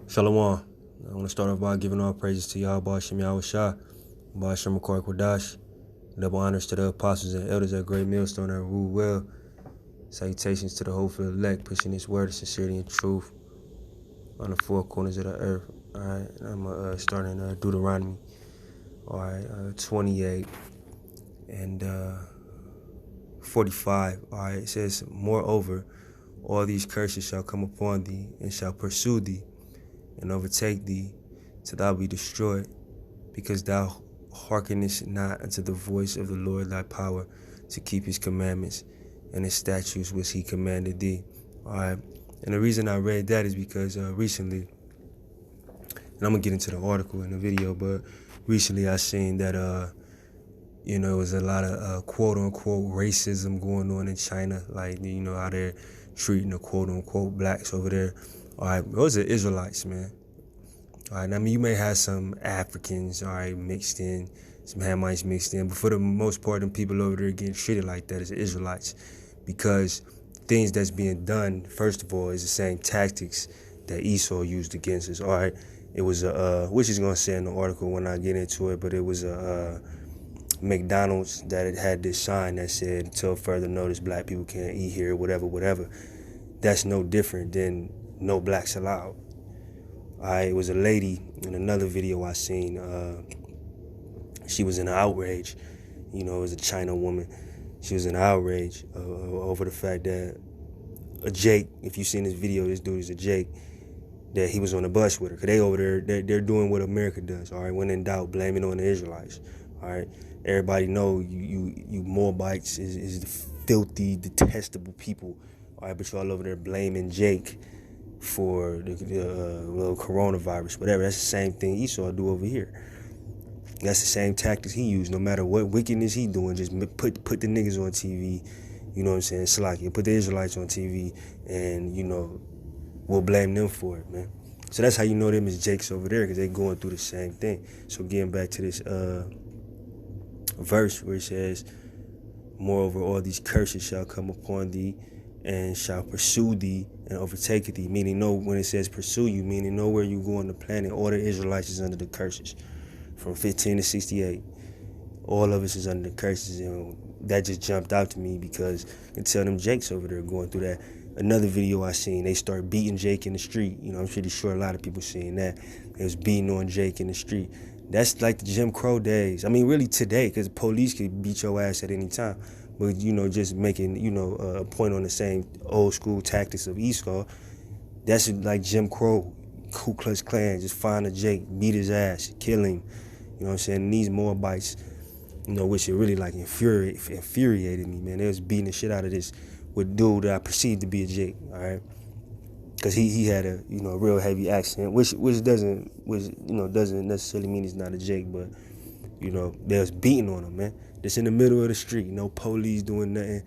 Shalom. I want to start off by giving all praises to Yahweh Shem Yahweh Shah, Shem McCoy Quadash. Double honors to the apostles and elders at Great Millstone that rule well. Salutations to the hopeful elect, pushing this word of sincerity and truth on the four corners of the earth. All right, I'm starting Deuteronomy. All right, 28 and 45. All right, it says, "Moreover, all these curses shall come upon thee, and shall pursue thee, and overtake thee, till thou be destroyed, because thou hearkenest not unto the voice of the Lord thy power, to keep his commandments and his statutes which he commanded thee." All right, and the reason I read that is because recently, and I'm gonna get into the article in the video, but recently I seen that it was a lot of quote unquote racism going on in China, like how they're treating the quote unquote blacks over there. All right, those are Israelites, man. All right, I mean, you may have some Africans, all right, mixed in, some Hamites mixed in, but for the most part, them people over there getting treated like that as Israelites, because things that's being done, first of all, is the same tactics that Esau used against us. All right, it was which is gonna say in the article when I get into it, but it was a McDonald's that it had this sign that said, "Until further notice, black people can't eat here," whatever, whatever. That's no different than no blacks allowed. It was a lady in another video I seen. She was in outrage. It was a China woman. She was in outrage over the fact that a Jake, if you seen this video, this dude is a Jake, that he was on the bus with her. Because they over there, they're doing what America does. All right, when in doubt, blame it on the Israelites. All right, everybody know you Moabites is the filthy, detestable people. All right, but y'all over there blaming Jake for the coronavirus, whatever. That's the same thing Esau do over here. That's the same tactics he used. No matter what wickedness he doing, just put the niggas on TV. You know what I'm saying? Salakia, put the Israelites on TV, and we'll blame them for it, man. So that's how you know them as Jakes over there, because they going through the same thing. So getting back to this verse where it says, "Moreover, all these curses shall come upon thee, and shall pursue thee and overtake thee," meaning when it says pursue you, meaning nowhere you go on the planet, all the Israelites is under the curses. From 15 to 68, all of us is under the curses, and that just jumped out to me because I can tell them Jakes over there going through that. Another video I seen, they start beating Jake in the street. I'm pretty sure a lot of people seen that. They was beating on Jake in the street. That's like the Jim Crow days. I mean, really today, because the police could beat your ass at any time. But, just making, a point on the same old school tactics of Esau, that's like Jim Crow, Ku Klux Klan, just find a Jake, beat his ass, kill him. You know what I'm saying? And these Moabites, which it really like infuriated me, man. They was beating the shit out of this with dude that I perceived to be a Jake, all right? Because he had a real heavy accent, which doesn't necessarily mean he's not a Jake, but they was beating on him, man. Just in the middle of the street, no police doing nothing,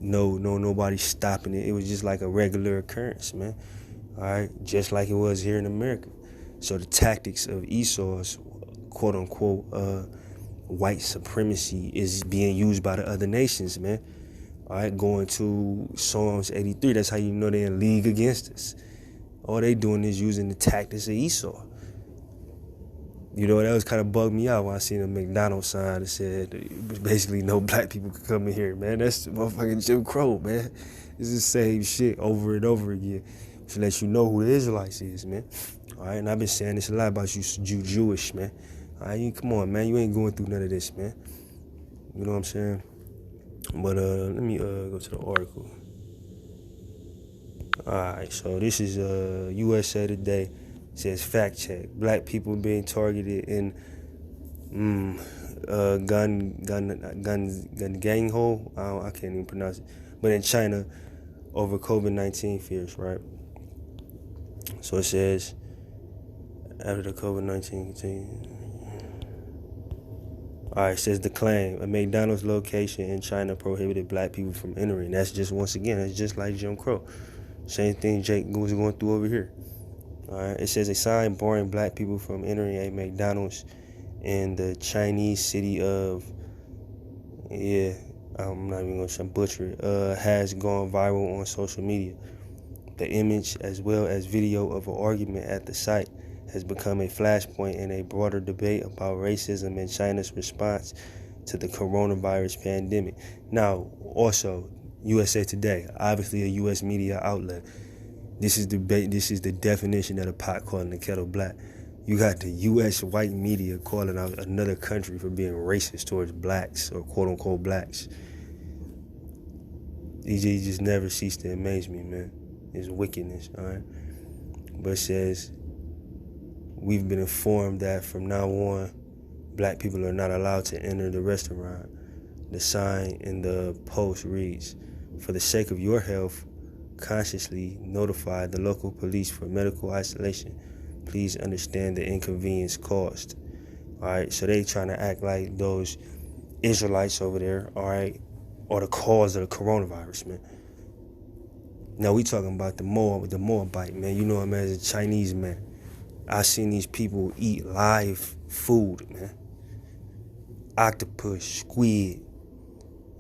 nobody stopping it. It was just like a regular occurrence, man. All right, just like it was here in America. So the tactics of Esau's quote unquote white supremacy is being used by the other nations, man. All right, going to Psalms 83, that's how you know they're in league against us. All they doing is using the tactics of Esau. That was kind of bugged me out when I seen a McDonald's sign that said basically no black people could come in here, man. That's motherfucking Jim Crow, man. It's the same shit over and over again to let you know who the Israelites is, man. All right, and I've been saying this a lot about you Jewish, man. All right, come on, man. You ain't going through none of this, man. You know what I'm saying? But let me go to the article. All right, so this is USA Today. It says fact check: black people being targeted in Gangho. I can't even pronounce it. But in China, over COVID-19 fears, right? So it says after the COVID-19 continues. All right, it says the claim: a McDonald's location in China prohibited black people from entering. That's just, once again, that's just like Jim Crow. Same thing Jake was going through over here. All right, it says a sign barring black people from entering a McDonald's in the Chinese city of, I'm not even going to butcher it, has gone viral on social media. The image, as well as video of an argument at the site, has become a flashpoint in a broader debate about racism and China's response to the coronavirus pandemic. Now, also, USA Today, obviously a U.S. media outlet. This is the definition of the pot calling the kettle black. You got the U.S. white media calling out another country for being racist towards blacks or quote-unquote blacks. It just never cease to amaze me, man. It's wickedness, all right? But it says, we've been informed that from now on, black people are not allowed to enter the restaurant. The sign in the post reads, for the sake of your health, consciously notify the local police for medical isolation. Please understand the inconvenience caused. All right, so they trying to act like those Israelites over there, all right, are the cause of the coronavirus, man. Now we talking about the Moabite, man. You know him as a Chinese man. I seen these people eat live food, man. Octopus, squid,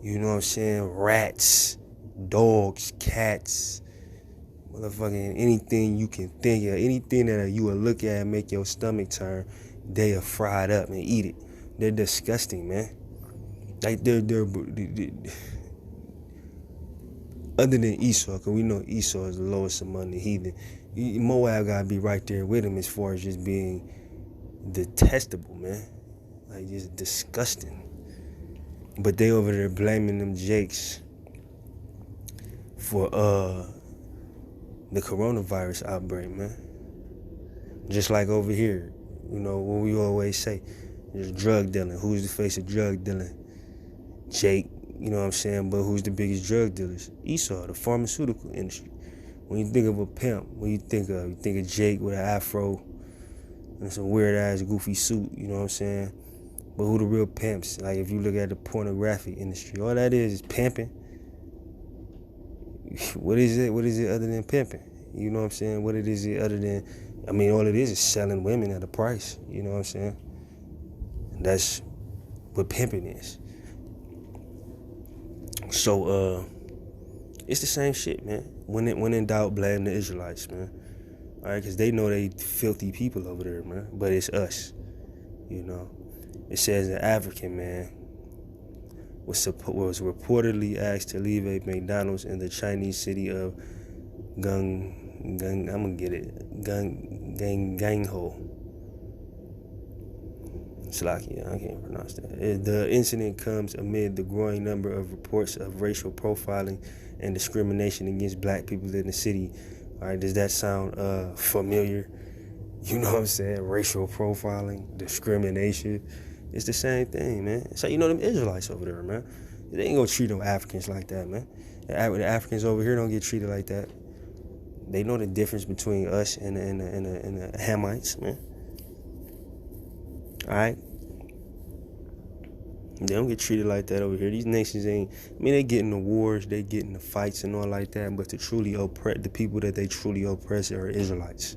you know what I'm saying? Rats, dogs, cats, motherfucking anything you can think of, anything that you will look at and make your stomach turn, they are fried up and eat it. They're disgusting, man. Like they're other than Esau, because we know Esau is the lowest among the heathen. Moab gotta be right there with him as far as just being detestable, man. Like just disgusting. But they over there blaming them Jakes for the coronavirus outbreak, man. Just like over here, you know, what we always say, there's drug dealing. Who's the face of drug dealing? Jake, you know what I'm saying? But who's the biggest drug dealers? Esau, the pharmaceutical industry. When you think of a pimp, what you think of? You think of Jake with an afro and some weird-ass goofy suit, you know what I'm saying? But who the real pimps? Like, if you look at the pornographic industry, all that is pimping. What is it? What is it other than pimping? You know what I'm saying? What it is it other than, I mean, all it is selling women at a price, you know what I'm saying? And that's what pimping is. So, it's the same shit, man. When in doubt, blame the Israelites, man. All right, because they know they filthy people over there, man. But it's us, you know. It says an African man was reportedly asked to leave a McDonald's in the Chinese city of Gangho. Slovakia, I can't pronounce that. The incident comes amid the growing number of reports of racial profiling and discrimination against black people in the city. All right, does that sound familiar? You know what I'm saying? Racial profiling, discrimination. It's the same thing, man. So you know them Israelites over there, man. They ain't gonna treat no Africans like that, man. The Africans over here don't get treated like that. They know the difference between us and the Hamites, man. All right? They don't get treated like that over here. These nations ain't, I mean, they get in the wars, they get in the fights and all like that, but the people that they truly oppress are Israelites.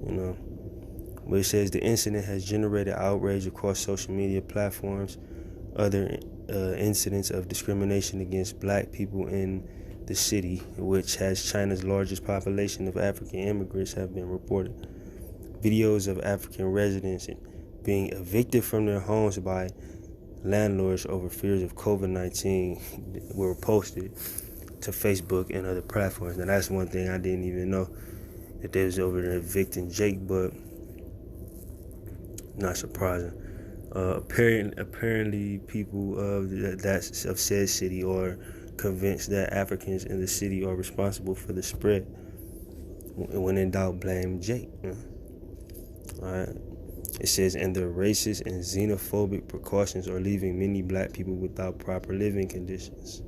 You know? But it says the incident has generated outrage across social media platforms. Other incidents of discrimination against black people in the city, which has China's largest population of African immigrants, have been reported. Videos of African residents being evicted from their homes by landlords over fears of COVID-19 were posted to Facebook and other platforms. Now that's one thing I didn't even know, that they was over there evicting Jake, but not surprising. Apparently people of said city are convinced that Africans in the city are responsible for the spread. When in doubt, blame Jake. All right. It says, and the racist and xenophobic precautions are leaving many black people without proper living conditions.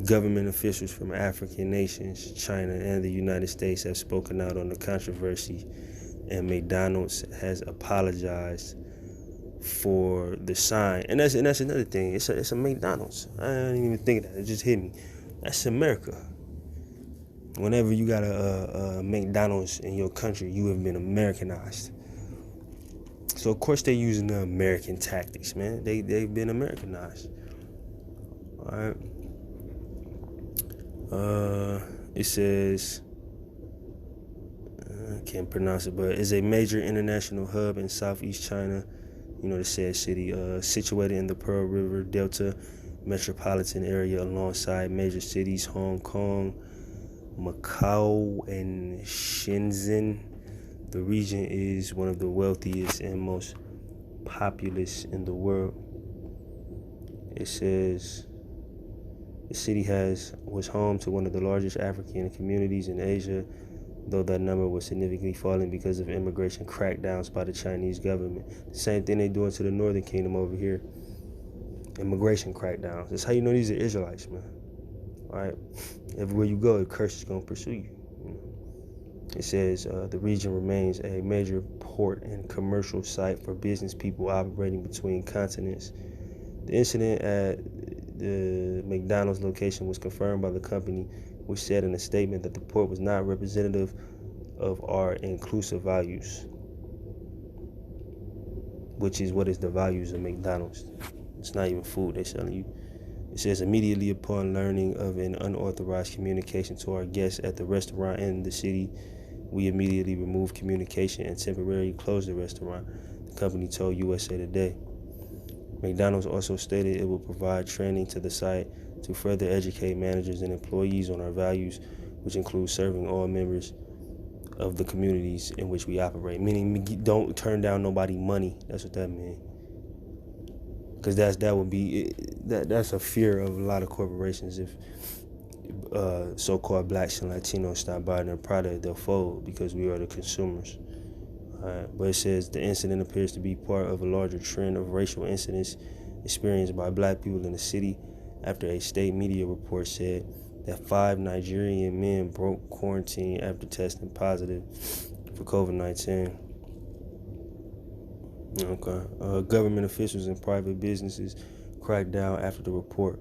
Government officials from African nations, China, and the United States have spoken out on the controversy, and McDonald's has apologized for the sign. And that's another thing. It's a McDonald's. I didn't even think of that. It just hit me. That's America. Whenever you got a McDonald's in your country, you have been Americanized. So of course they're using the American tactics, man. They've been Americanized. All right. It says, I can't pronounce it, but it's a major international hub in southeast China. The said city, situated in the Pearl River Delta metropolitan area alongside major cities Hong Kong, Macau, and Shenzhen. The region is one of the wealthiest and most populous in the world. It says the city was home to one of the largest African communities in Asia, though that number was significantly falling because of immigration crackdowns by the Chinese government. The same thing they doing to the Northern Kingdom over here. Immigration crackdowns. That's how you know these are Israelites, man. All right? Everywhere you go, the curse is going to pursue you. It says the region remains a major port and commercial site for business people operating between continents. The incident at the McDonald's location was confirmed by the company, which said in a statement that the port was not representative of our inclusive values, which is what is the values of McDonald's. It's not even food they're selling you. It says immediately upon learning of an unauthorized communication to our guests at the restaurant in the city, we immediately removed communication and temporarily closed the restaurant, the company told USA Today. McDonald's also stated it will provide training to the site to further educate managers and employees on our values, which include serving all members of the communities in which we operate. Meaning, don't turn down nobody money. That's what that means. Because that's a fear of a lot of corporations. If so-called blacks and Latinos stop buying their product, they'll fold because we are the consumers. But it says the incident appears to be part of a larger trend of racial incidents experienced by black people in the city after a state media report said that 5 Nigerian men broke quarantine after testing positive for COVID-19. Government officials and private businesses cracked down after the report.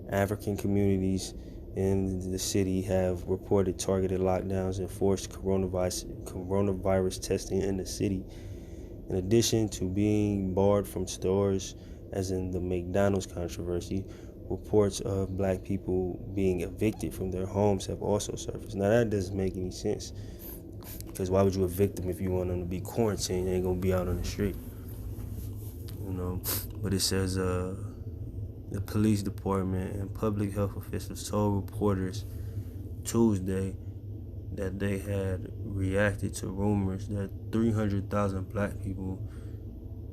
African communities in the city have reported targeted lockdowns and forced coronavirus testing in the city. In addition to being barred from stores, as in the McDonald's controversy, reports of black people being evicted from their homes have also surfaced. Now that doesn't make any sense, because why would you evict them if you want them to be quarantined? They ain't gonna be out on the street, But it says the police department and public health officials told reporters Tuesday that they had reacted to rumors that 300,000 black people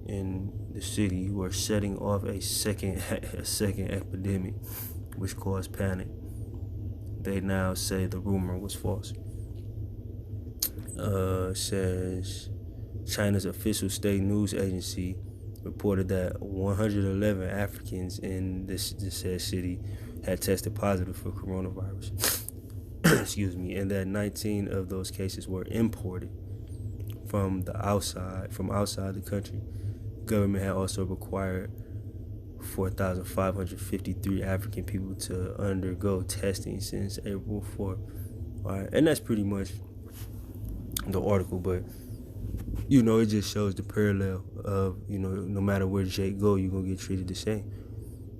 in the city were setting off a second epidemic, which caused panic. They now say the rumor was false. Says China's official state news agency reported that 111 Africans in this said city had tested positive for coronavirus. Excuse me, and that 19 of those cases were imported from outside the country. The government had also required 4,553 African people to undergo testing since April 4th. All right, and that's pretty much the article, but it just shows the parallel of, no matter where Jake go, you're going to get treated the same.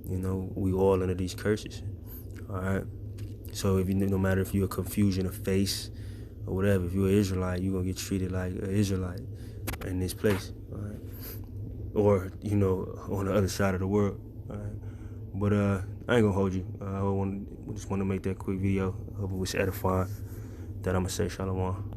We all under these curses. All right. So no matter if you're a Confucian, a face, or whatever, if you're an Israelite, you're going to get treated like an Israelite in this place. All right. Or, on the other side of the world. All right. But I ain't going to hold you. I just want to make that quick video. I hope it was edifying. That I'm going to say shalom.